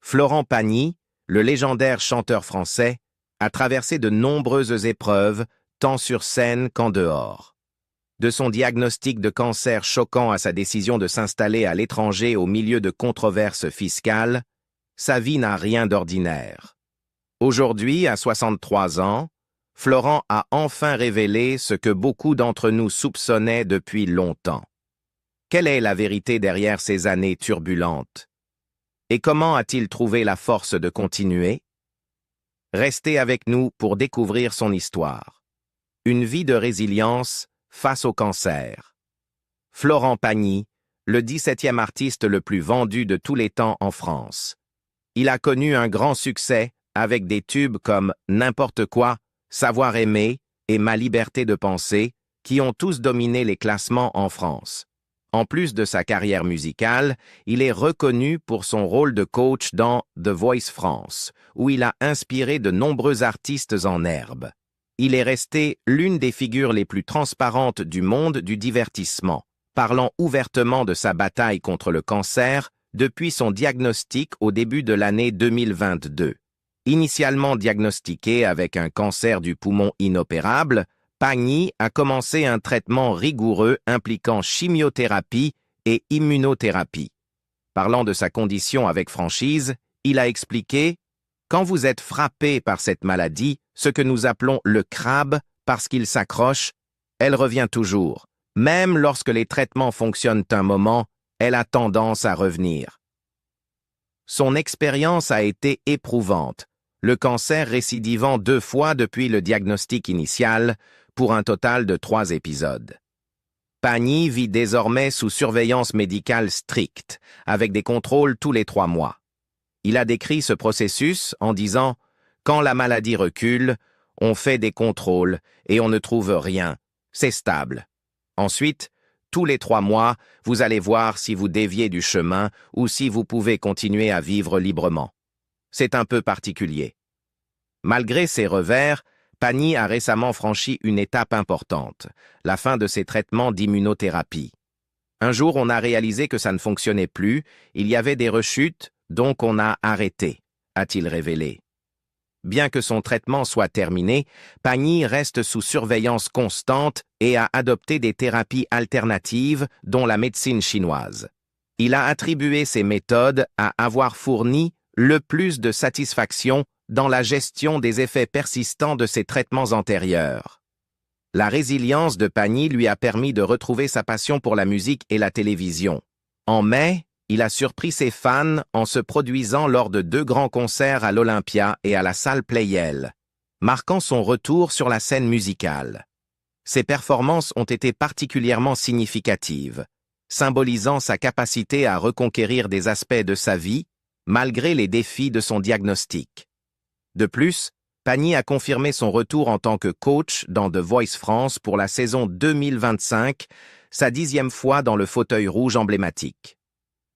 Florent Pagny, le légendaire chanteur français, a traversé de nombreuses épreuves, tant sur scène qu'en dehors. De son diagnostic de cancer choquant à sa décision de s'installer à l'étranger au milieu de controverses fiscales, sa vie n'a rien d'ordinaire. Aujourd'hui, à 63 ans, Florent a enfin révélé ce que beaucoup d'entre nous soupçonnaient depuis longtemps. Quelle est la vérité derrière ces années turbulentes? Et comment a-t-il trouvé la force de continuer? Restez avec nous pour découvrir son histoire. Une vie de résilience face au cancer. Florent Pagny, le 17e artiste le plus vendu de tous les temps en France. Il a connu un grand succès avec des tubes comme N'importe quoi, Savoir aimer et Ma liberté de penser, qui ont tous dominé les classements en France. En plus de sa carrière musicale, il est reconnu pour son rôle de coach dans The Voice France, où il a inspiré de nombreux artistes en herbe. Il est resté l'une des figures les plus transparentes du monde du divertissement, parlant ouvertement de sa bataille contre le cancer depuis son diagnostic au début de l'année 2022. Initialement diagnostiqué avec un cancer du poumon inopérable, Pagny a commencé un traitement rigoureux impliquant chimiothérapie et immunothérapie. Parlant de sa condition avec franchise, il a expliqué « Quand vous êtes frappé par cette maladie, ce que nous appelons le crabe, parce qu'il s'accroche, elle revient toujours. Même lorsque les traitements fonctionnent un moment, elle a tendance à revenir. » Son expérience a été éprouvante, le cancer récidivant 2 fois depuis le diagnostic initial, pour un total de 3 épisodes. Pagny vit désormais sous surveillance médicale stricte, avec des contrôles tous les 3 mois. Il a décrit ce processus en disant « Quand la maladie recule, on fait des contrôles et on ne trouve rien, c'est stable. Ensuite, tous les 3 mois, vous allez voir si vous déviez du chemin ou si vous pouvez continuer à vivre librement. C'est un peu particulier. » Malgré ses revers, Pagny a récemment franchi une étape importante, la fin de ses traitements d'immunothérapie. Un jour, on a réalisé que ça ne fonctionnait plus, il y avait des rechutes, donc on a arrêté, a-t-il révélé. Bien que son traitement soit terminé, Pagny reste sous surveillance constante et a adopté des thérapies alternatives, dont la médecine chinoise. Il a attribué ces méthodes à avoir fourni le plus de satisfaction dans la gestion des effets persistants de ses traitements antérieurs. La résilience de Pagny lui a permis de retrouver sa passion pour la musique et la télévision. En mai, il a surpris ses fans en se produisant lors de 2 grands concerts à l'Olympia et à la salle Pleyel, marquant son retour sur la scène musicale. Ses performances ont été particulièrement significatives, symbolisant sa capacité à reconquérir des aspects de sa vie, malgré les défis de son diagnostic. De plus, Pagny a confirmé son retour en tant que coach dans The Voice France pour la saison 2025, sa 10e fois dans le fauteuil rouge emblématique.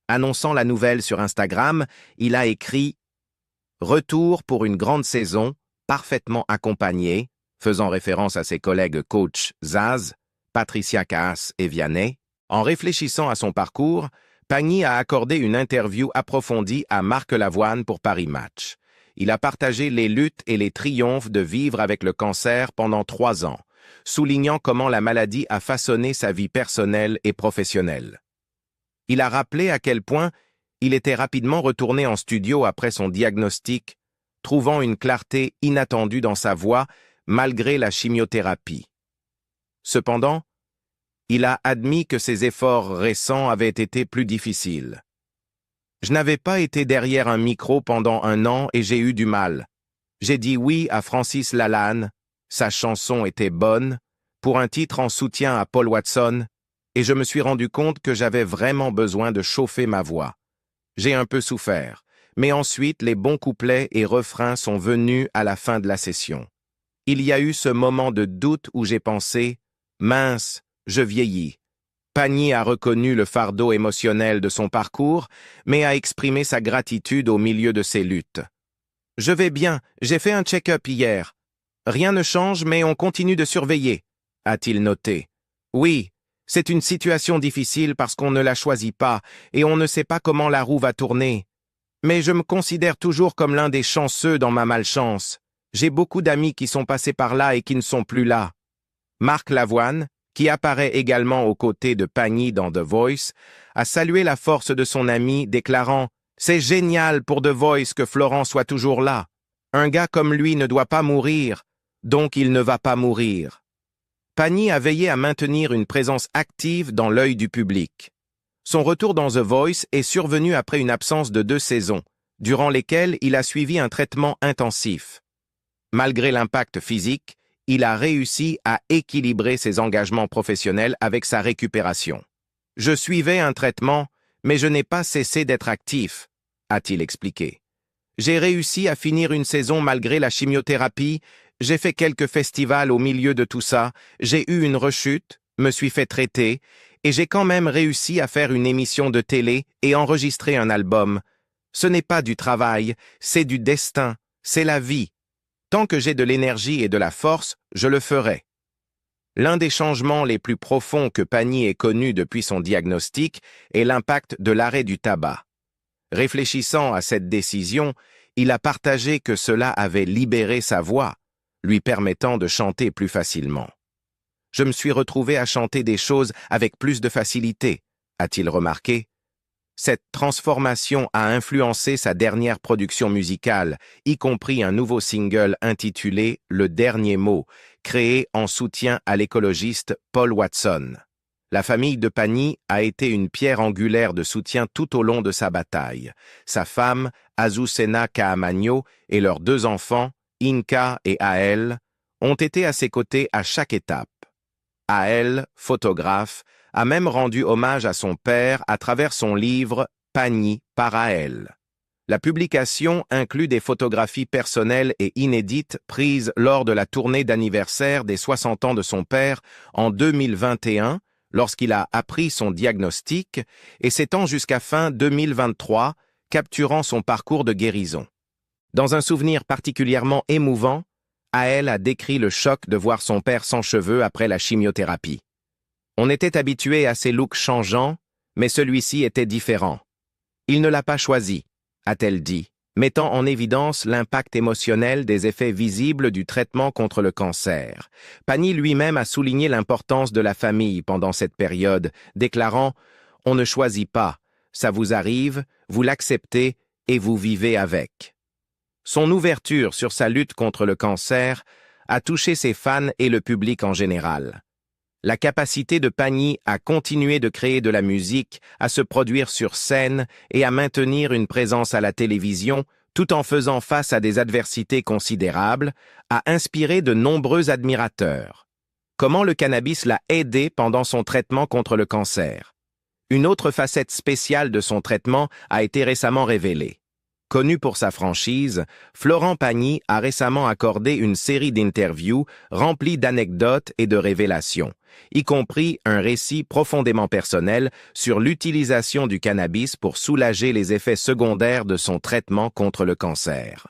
Annonçant la nouvelle sur Instagram, il a écrit « Retour pour une grande saison, parfaitement accompagné », faisant référence à ses collègues coach Zaz, Patricia Caas et Vianney. En réfléchissant à son parcours, Pagny a accordé une interview approfondie à Marc Lavoine pour Paris Match. Il a partagé les luttes et les triomphes de vivre avec le cancer pendant 3 ans, soulignant comment la maladie a façonné sa vie personnelle et professionnelle. Il a rappelé à quel point il était rapidement retourné en studio après son diagnostic, trouvant une clarté inattendue dans sa voix malgré la chimiothérapie. Cependant, il a admis que ses efforts récents avaient été plus difficiles. « Je n'avais pas été derrière un micro pendant 1 an et j'ai eu du mal. J'ai dit oui à Francis Lalanne, sa chanson était bonne, pour un titre en soutien à Paul Watson, et je me suis rendu compte que j'avais vraiment besoin de chauffer ma voix. J'ai un peu souffert, mais ensuite les bons couplets et refrains sont venus à la fin de la session. Il y a eu ce moment de doute où j'ai pensé « Mince, je vieillis ». Pagny a reconnu le fardeau émotionnel de son parcours, mais a exprimé sa gratitude au milieu de ses luttes. « Je vais bien, j'ai fait un check-up hier. Rien ne change, mais on continue de surveiller », a-t-il noté. Oui, c'est une situation difficile parce qu'on ne la choisit pas et on ne sait pas comment la roue va tourner. Mais je me considère toujours comme l'un des chanceux dans ma malchance. J'ai beaucoup d'amis qui sont passés par là et qui ne sont plus là. Marc Lavoine, qui apparaît également aux côtés de Pagny dans The Voice, a salué la force de son ami, déclarant « C'est génial pour The Voice que Florent soit toujours là. Un gars comme lui ne doit pas mourir, donc il ne va pas mourir. » Pagny a veillé à maintenir une présence active dans l'œil du public. Son retour dans The Voice est survenu après une absence de 2 saisons, durant lesquelles il a suivi un traitement intensif. Malgré l'impact physique, il a réussi à équilibrer ses engagements professionnels avec sa récupération. « Je suivais un traitement, mais je n'ai pas cessé d'être actif », a-t-il expliqué. « J'ai réussi à finir une saison malgré la chimiothérapie, j'ai fait quelques festivals au milieu de tout ça, j'ai eu une rechute, me suis fait traiter, et j'ai quand même réussi à faire une émission de télé et enregistrer un album. Ce n'est pas du travail, c'est du destin, c'est la vie. Tant que j'ai de l'énergie et de la force, je le ferai. » L'un des changements les plus profonds que Pagny ait connu depuis son diagnostic est l'impact de l'arrêt du tabac. Réfléchissant à cette décision, il a partagé que cela avait libéré sa voix, lui permettant de chanter plus facilement. « Je me suis retrouvé à chanter des choses avec plus de facilité », a-t-il remarqué. Cette transformation a influencé sa dernière production musicale, y compris un nouveau single intitulé « Le dernier mot », créé en soutien à l'écologiste Paul Watson. La famille de Pagny a été une pierre angulaire de soutien tout au long de sa bataille. Sa femme, Azucena Caamaño, et leurs 2 enfants, Inca et Ael, ont été à ses côtés à chaque étape. Ael, photographe, a même rendu hommage à son père à travers son livre « Pagny par Ael ». La publication inclut des photographies personnelles et inédites prises lors de la tournée d'anniversaire des 60 ans de son père en 2021, lorsqu'il a appris son diagnostic, et s'étend jusqu'à fin 2023, capturant son parcours de guérison. Dans un souvenir particulièrement émouvant, Ael a décrit le choc de voir son père sans cheveux après la chimiothérapie. On était habitué à ses looks changeants, mais celui-ci était différent. Il ne l'a pas choisi, a-t-elle dit, mettant en évidence l'impact émotionnel des effets visibles du traitement contre le cancer. Pagny lui-même a souligné l'importance de la famille pendant cette période, déclarant « On ne choisit pas, ça vous arrive, vous l'acceptez et vous vivez avec ». Son ouverture sur sa lutte contre le cancer a touché ses fans et le public en général. La capacité de Pagny à continuer de créer de la musique, à se produire sur scène et à maintenir une présence à la télévision, tout en faisant face à des adversités considérables, a inspiré de nombreux admirateurs. Comment le cannabis l'a aidé pendant son traitement contre le cancer? Une autre facette spéciale de son traitement a été récemment révélée. Connu pour sa franchise, Florent Pagny a récemment accordé une série d'interviews remplies d'anecdotes et de révélations, y compris un récit profondément personnel sur l'utilisation du cannabis pour soulager les effets secondaires de son traitement contre le cancer.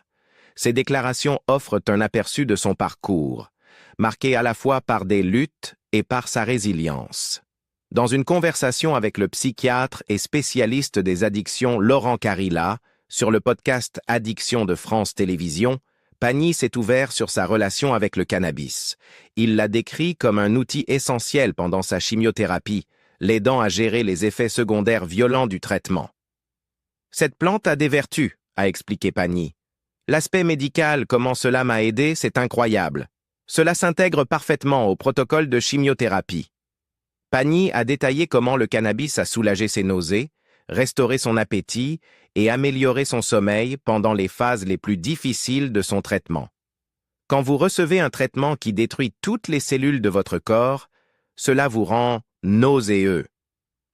Ces déclarations offrent un aperçu de son parcours, marqué à la fois par des luttes et par sa résilience. Dans une conversation avec le psychiatre et spécialiste des addictions Laurent Carilla, sur le podcast Addiction de France Télévisions, Pagny s'est ouvert sur sa relation avec le cannabis. Il l'a décrit comme un outil essentiel pendant sa chimiothérapie, l'aidant à gérer les effets secondaires violents du traitement. « Cette plante a des vertus », a expliqué Pagny. « L'aspect médical, comment cela m'a aidé, c'est incroyable. Cela s'intègre parfaitement au protocole de chimiothérapie. » Pagny a détaillé comment le cannabis a soulagé ses nausées, restauré son appétit et amélioré son sommeil pendant les phases les plus difficiles de son traitement. Quand vous recevez un traitement qui détruit toutes les cellules de votre corps, cela vous rend nauséeux.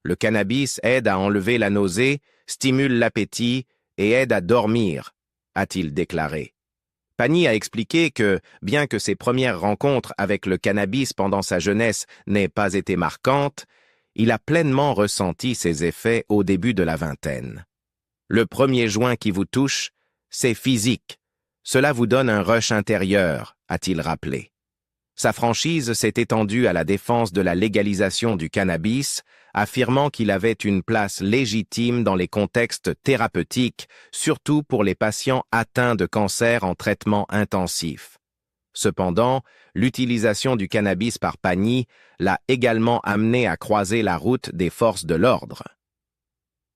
Le cannabis aide à enlever la nausée, stimule l'appétit et aide à dormir, a-t-il déclaré. Pagny a expliqué que, bien que ses premières rencontres avec le cannabis pendant sa jeunesse n'aient pas été marquantes, il a pleinement ressenti ses effets au début de la vingtaine. Le premier joint qui vous touche, c'est physique. Cela vous donne un rush intérieur, a-t-il rappelé. Sa franchise s'est étendue à la défense de la légalisation du cannabis affirmant qu'il avait une place légitime dans les contextes thérapeutiques, surtout pour les patients atteints de cancer en traitement intensif. Cependant, l'utilisation du cannabis par Pagny l'a également amené à croiser la route des forces de l'ordre.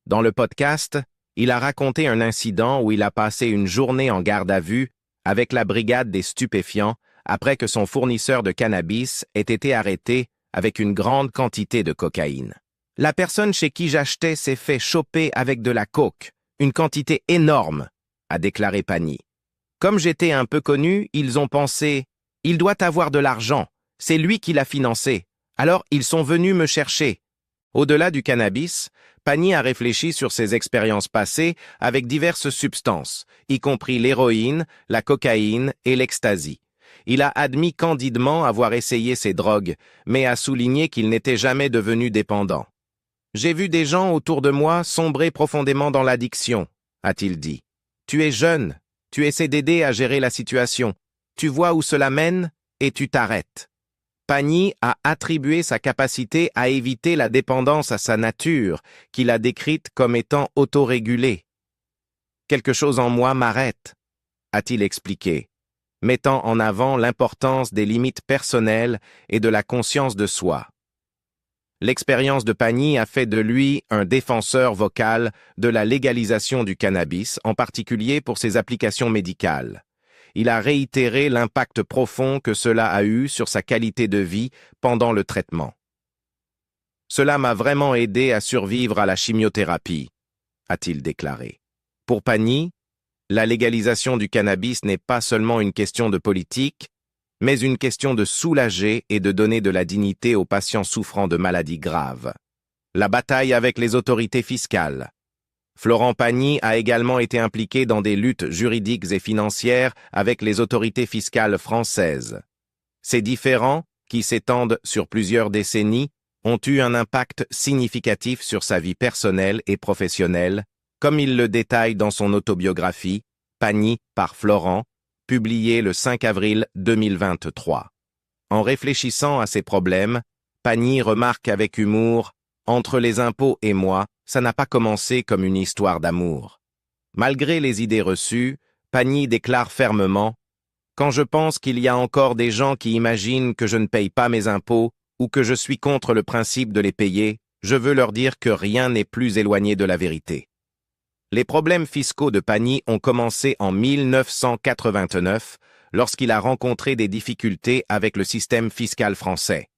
Dans le podcast, il a raconté un incident où il a passé une journée en garde à vue avec la brigade des stupéfiants après que son fournisseur de cannabis ait été arrêté avec une grande quantité de cocaïne. La personne chez qui j'achetais s'est fait choper avec de la coke, une quantité énorme, a déclaré Pagny. Comme j'étais un peu connu, ils ont pensé « Il doit avoir de l'argent, c'est lui qui l'a financé, alors ils sont venus me chercher ». Au-delà du cannabis, Pagny a réfléchi sur ses expériences passées avec diverses substances, y compris l'héroïne, la cocaïne et l'ecstasy. Il a admis candidement avoir essayé ces drogues, mais a souligné qu'il n'était jamais devenu dépendant. « J'ai vu des gens autour de moi sombrer profondément dans l'addiction », a-t-il dit. « Tu es jeune, tu essaies d'aider à gérer la situation, tu vois où cela mène et tu t'arrêtes. » Pagny a attribué sa capacité à éviter la dépendance à sa nature, qu'il a décrite comme étant autorégulée. « Quelque chose en moi m'arrête », a-t-il expliqué, mettant en avant l'importance des limites personnelles et de la conscience de soi. L'expérience de Pagny a fait de lui un défenseur vocal de la légalisation du cannabis, en particulier pour ses applications médicales. Il a réitéré l'impact profond que cela a eu sur sa qualité de vie pendant le traitement. « Cela m'a vraiment aidé à survivre à la chimiothérapie », a-t-il déclaré. Pour Pagny, la légalisation du cannabis n'est pas seulement une question de politique, mais une question de soulager et de donner de la dignité aux patients souffrant de maladies graves. La bataille avec les autorités fiscales. Florent Pagny a également été impliqué dans des luttes juridiques et financières avec les autorités fiscales françaises. Ces différends, qui s'étendent sur plusieurs décennies, ont eu un impact significatif sur sa vie personnelle et professionnelle, comme il le détaille dans son autobiographie, Pagny par Florent, publiée le 5 avril 2023. En réfléchissant à ces problèmes, Pagny remarque avec humour « Entre les impôts et moi, ça n'a pas commencé comme une histoire d'amour. » Malgré les idées reçues, Pagny déclare fermement « Quand je pense qu'il y a encore des gens qui imaginent que je ne paye pas mes impôts ou que je suis contre le principe de les payer, je veux leur dire que rien n'est plus éloigné de la vérité. » Les problèmes fiscaux de Pagny ont commencé en 1989, lorsqu'il a rencontré des difficultés avec le système fiscal français.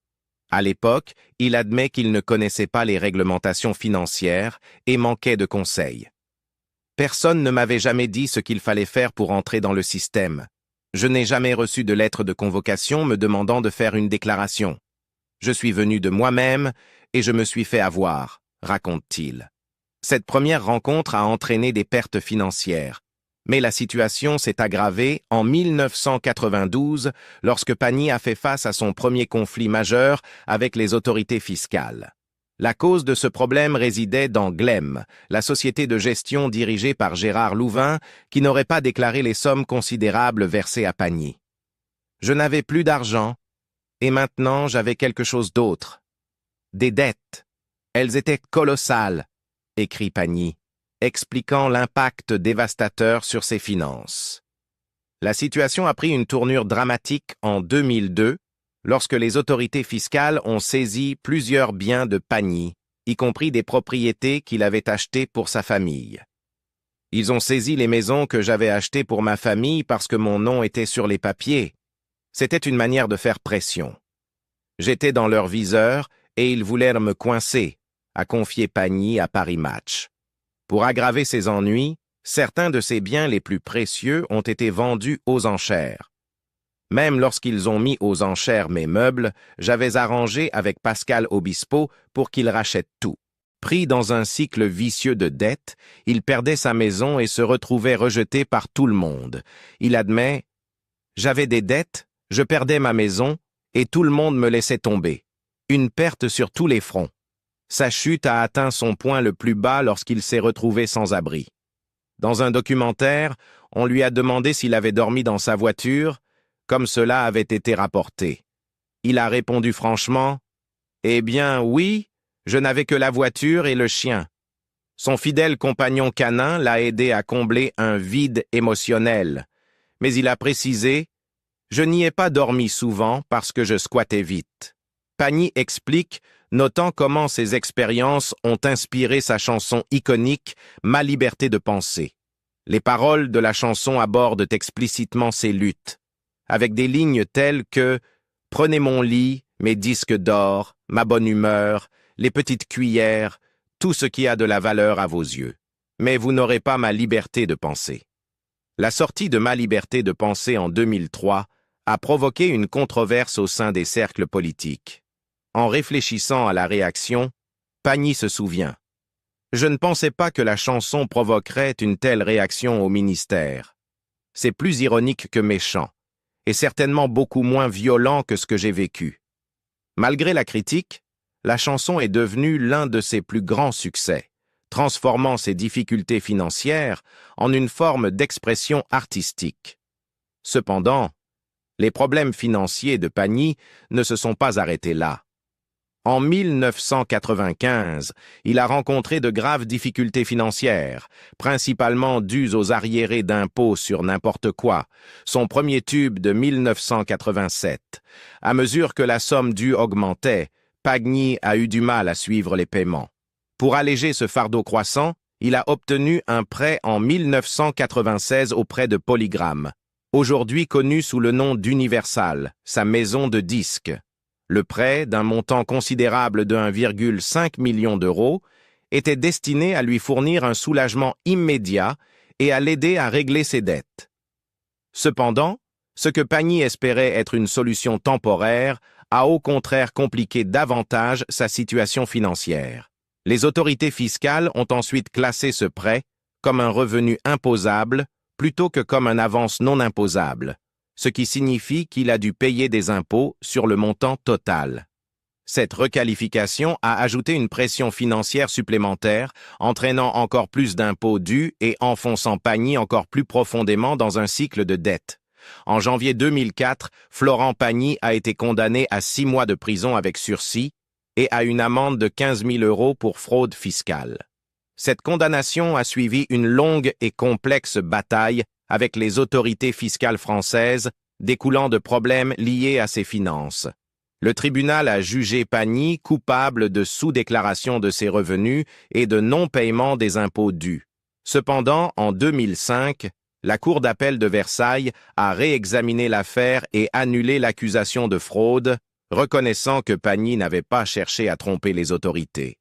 À l'époque, il admet qu'il ne connaissait pas les réglementations financières et manquait de conseils. « Personne ne m'avait jamais dit ce qu'il fallait faire pour entrer dans le système. Je n'ai jamais reçu de lettre de convocation me demandant de faire une déclaration. Je suis venu de moi-même et je me suis fait avoir », raconte-t-il. Cette première rencontre a entraîné des pertes financières, mais la situation s'est aggravée en 1992 lorsque Pagny a fait face à son premier conflit majeur avec les autorités fiscales. La cause de ce problème résidait dans Glem, la société de gestion dirigée par Gérard Louvain, qui n'aurait pas déclaré les sommes considérables versées à Pagny. « Je n'avais plus d'argent, et maintenant j'avais quelque chose d'autre. Des dettes. Elles étaient colossales, » écrit Pagny, expliquant l'impact dévastateur sur ses finances. La situation a pris une tournure dramatique en 2002, lorsque les autorités fiscales ont saisi plusieurs biens de Pagny, y compris des propriétés qu'il avait achetées pour sa famille. Ils ont saisi les maisons que j'avais achetées pour ma famille parce que mon nom était sur les papiers. C'était une manière de faire pression. J'étais dans leur viseur et ils voulaient me coincer, a confié Pagny à Paris Match. Pour aggraver ses ennuis, certains de ses biens les plus précieux ont été vendus aux enchères. Même lorsqu'ils ont mis aux enchères mes meubles, j'avais arrangé avec Pascal Obispo pour qu'il rachète tout. Pris dans un cycle vicieux de dettes, il perdait sa maison et se retrouvait rejeté par tout le monde. Il admet « J'avais des dettes, je perdais ma maison et tout le monde me laissait tomber. Une perte sur tous les fronts. » Sa chute a atteint son point le plus bas lorsqu'il s'est retrouvé sans abri. Dans un documentaire, on lui a demandé s'il avait dormi dans sa voiture, comme cela avait été rapporté. Il a répondu franchement « Eh bien, oui, Je n'avais que la voiture et le chien. Son fidèle compagnon canin l'a aidé à combler un vide émotionnel. Mais il a précisé « Je n'y ai pas dormi souvent parce que je squattais vite ». Pagny explique, notant comment ses expériences ont inspiré sa chanson iconique « Ma liberté de penser ». Les paroles de la chanson abordent explicitement ses luttes, avec des lignes telles que « Prenez mon lit, mes disques d'or, ma bonne humeur, les petites cuillères, tout ce qui a de la valeur à vos yeux. Mais vous n'aurez pas ma liberté de penser ». La sortie de Ma liberté de penser en 2003 a provoqué une controverse au sein des cercles politiques. En réfléchissant à la réaction, Pagny se souvient. « Je ne pensais pas que la chanson provoquerait une telle réaction au ministère. C'est plus ironique que méchant, et certainement beaucoup moins violent que ce que j'ai vécu. » Malgré la critique, la chanson est devenue l'un de ses plus grands succès, transformant ses difficultés financières en une forme d'expression artistique. Cependant, les problèmes financiers de Pagny ne se sont pas arrêtés là. En 1995, il a rencontré de graves difficultés financières, principalement dues aux arriérés d'impôts sur n'importe quoi, son premier tube de 1987. À mesure que la somme due augmentait, Pagny a eu du mal à suivre les paiements. Pour alléger ce fardeau croissant, il a obtenu un prêt en 1996 auprès de Polygram, aujourd'hui connu sous le nom d'Universal, sa maison de disques. Le prêt, d'un montant considérable de 1,5 million d'euros, était destiné à lui fournir un soulagement immédiat et à l'aider à régler ses dettes. Cependant, ce que Pagny espérait être une solution temporaire a au contraire compliqué davantage sa situation financière. Les autorités fiscales ont ensuite classé ce prêt comme un revenu imposable plutôt que comme une avance non imposable, ce qui signifie qu'il a dû payer des impôts sur le montant total. Cette requalification a ajouté une pression financière supplémentaire, entraînant encore plus d'impôts dus et enfonçant Pagny encore plus profondément dans un cycle de dette. En janvier 2004, Florent Pagny a été condamné à 6 mois de prison avec sursis et à une amende de 15 000 € pour fraude fiscale. Cette condamnation a suivi une longue et complexe bataille avec les autorités fiscales françaises, découlant de problèmes liés à ses finances. Le tribunal a jugé Pagny coupable de sous-déclaration de ses revenus et de non-paiement des impôts dus. Cependant, en 2005, la Cour d'appel de Versailles a réexaminé l'affaire et annulé l'accusation de fraude, reconnaissant que Pagny n'avait pas cherché à tromper les autorités.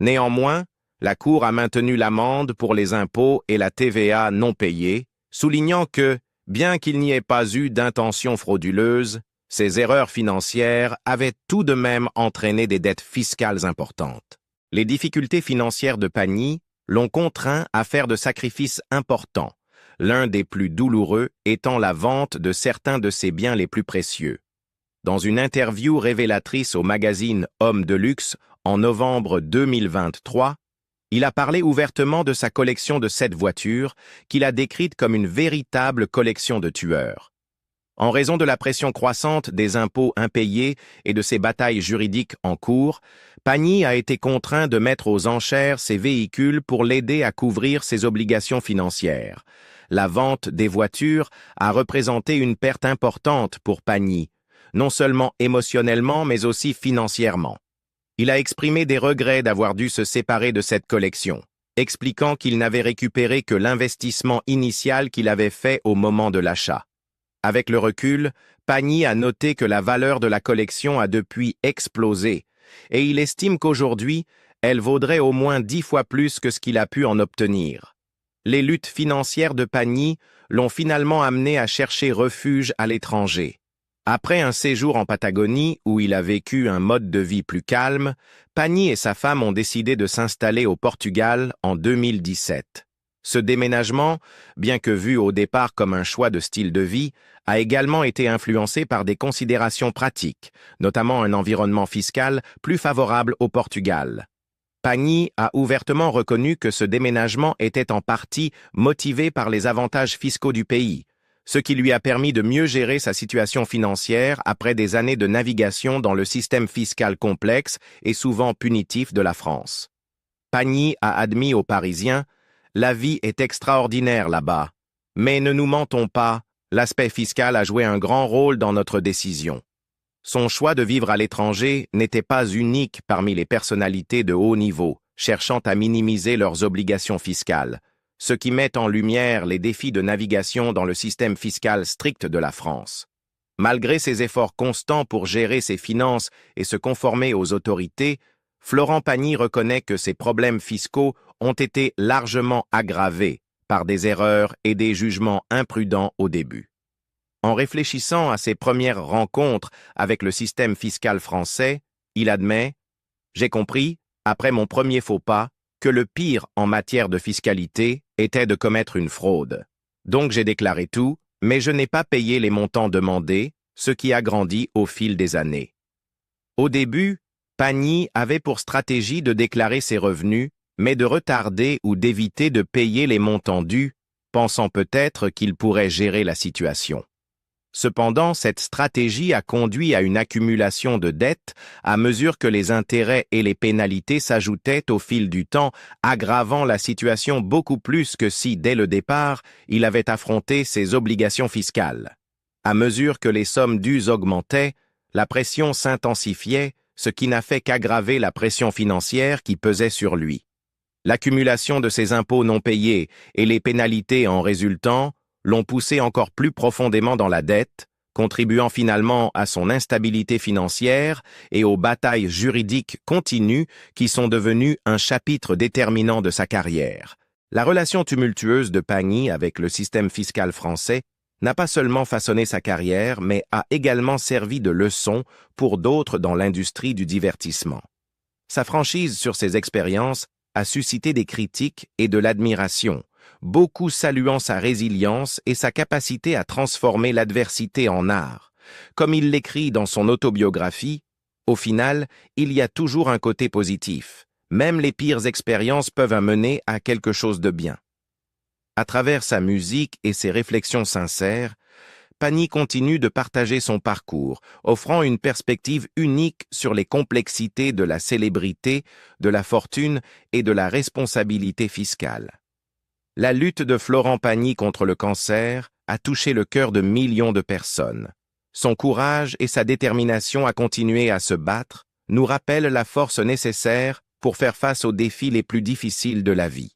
Néanmoins, la Cour a maintenu l'amende pour les impôts et la TVA non payés, soulignant que, bien qu'il n'y ait pas eu d'intention frauduleuse, ces erreurs financières avaient tout de même entraîné des dettes fiscales importantes. Les difficultés financières de Pagny l'ont contraint à faire de sacrifices importants, l'un des plus douloureux étant la vente de certains de ses biens les plus précieux. Dans une interview révélatrice au magazine Homme de Luxe en novembre 2023, il a parlé ouvertement de sa collection de 7 voitures, qu'il a décrite comme une véritable collection de tueurs. En raison de la pression croissante des impôts impayés et de ses batailles juridiques en cours, Pagny a été contraint de mettre aux enchères ses véhicules pour l'aider à couvrir ses obligations financières. La vente des voitures a représenté une perte importante pour Pagny, non seulement émotionnellement mais aussi financièrement. Il a exprimé des regrets d'avoir dû se séparer de cette collection, expliquant qu'il n'avait récupéré que l'investissement initial qu'il avait fait au moment de l'achat. Avec le recul, Pagny a noté que la valeur de la collection a depuis explosé, et il estime qu'aujourd'hui, elle vaudrait au moins 10 fois plus que ce qu'il a pu en obtenir. Les luttes financières de Pagny l'ont finalement amené à chercher refuge à l'étranger. Après un séjour en Patagonie où il a vécu un mode de vie plus calme, Pagny et sa femme ont décidé de s'installer au Portugal en 2017. Ce déménagement, bien que vu au départ comme un choix de style de vie, a également été influencé par des considérations pratiques, notamment un environnement fiscal plus favorable au Portugal. Pagny a ouvertement reconnu que ce déménagement était en partie motivé par les avantages fiscaux du pays. ce qui lui a permis de mieux gérer sa situation financière après des années de navigation dans le système fiscal complexe et souvent punitif de la France. Pagny a admis aux Parisiens « La vie est extraordinaire là-bas, mais ne nous mentons pas, l'aspect fiscal a joué un grand rôle dans notre décision. » Son choix de vivre à l'étranger n'était pas unique parmi les personnalités de haut niveau, cherchant à minimiser leurs obligations fiscales, ce qui met en lumière les défis de navigation dans le système fiscal strict de la France. Malgré ses efforts constants pour gérer ses finances et se conformer aux autorités, Florent Pagny reconnaît que ses problèmes fiscaux ont été largement aggravés par des erreurs et des jugements imprudents au début. En réfléchissant à ses premières rencontres avec le système fiscal français, il admet « J'ai compris, après mon premier faux pas, que le pire en matière de fiscalité était de commettre une fraude. Donc j'ai déclaré tout, mais je n'ai pas payé les montants demandés, ce qui a grandi au fil des années. » Au début, Pagny avait pour stratégie de déclarer ses revenus, mais de retarder ou d'éviter de payer les montants dus, pensant peut-être qu'il pourrait gérer la situation. Cependant, cette stratégie a conduit à une accumulation de dettes à mesure que les intérêts et les pénalités s'ajoutaient au fil du temps, aggravant la situation beaucoup plus que si, dès le départ, il avait affronté ses obligations fiscales. À mesure que les sommes dues augmentaient, la pression s'intensifiait, ce qui n'a fait qu'aggraver la pression financière qui pesait sur lui. L'accumulation de ses impôts non payés et les pénalités en résultant l'ont poussé encore plus profondément dans la dette, contribuant finalement à son instabilité financière et aux batailles juridiques continues qui sont devenues un chapitre déterminant de sa carrière. La relation tumultueuse de Pagny avec le système fiscal français n'a pas seulement façonné sa carrière, mais a également servi de leçon pour d'autres dans l'industrie du divertissement. Sa franchise sur ses expériences a suscité des critiques et de l'admiration, beaucoup saluant sa résilience et sa capacité à transformer l'adversité en art. Comme il l'écrit dans son autobiographie, au final, il y a toujours un côté positif. Même les pires expériences peuvent amener à quelque chose de bien. À travers sa musique et ses réflexions sincères, Pagny continue de partager son parcours, offrant une perspective unique sur les complexités de la célébrité, de la fortune et de la responsabilité fiscale. La lutte de Florent Pagny contre le cancer a touché le cœur de millions de personnes. Son courage et sa détermination à continuer à se battre nous rappellent la force nécessaire pour faire face aux défis les plus difficiles de la vie.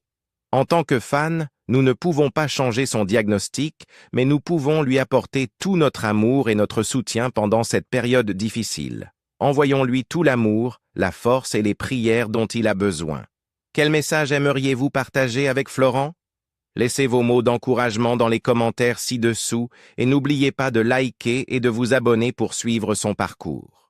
En tant que fans, nous ne pouvons pas changer son diagnostic, mais nous pouvons lui apporter tout notre amour et notre soutien pendant cette période difficile. Envoyons-lui tout l'amour, la force et les prières dont il a besoin. Quel message aimeriez-vous partager avec Florent? Laissez vos mots d'encouragement dans les commentaires ci-dessous et n'oubliez pas de liker et de vous abonner pour suivre son parcours.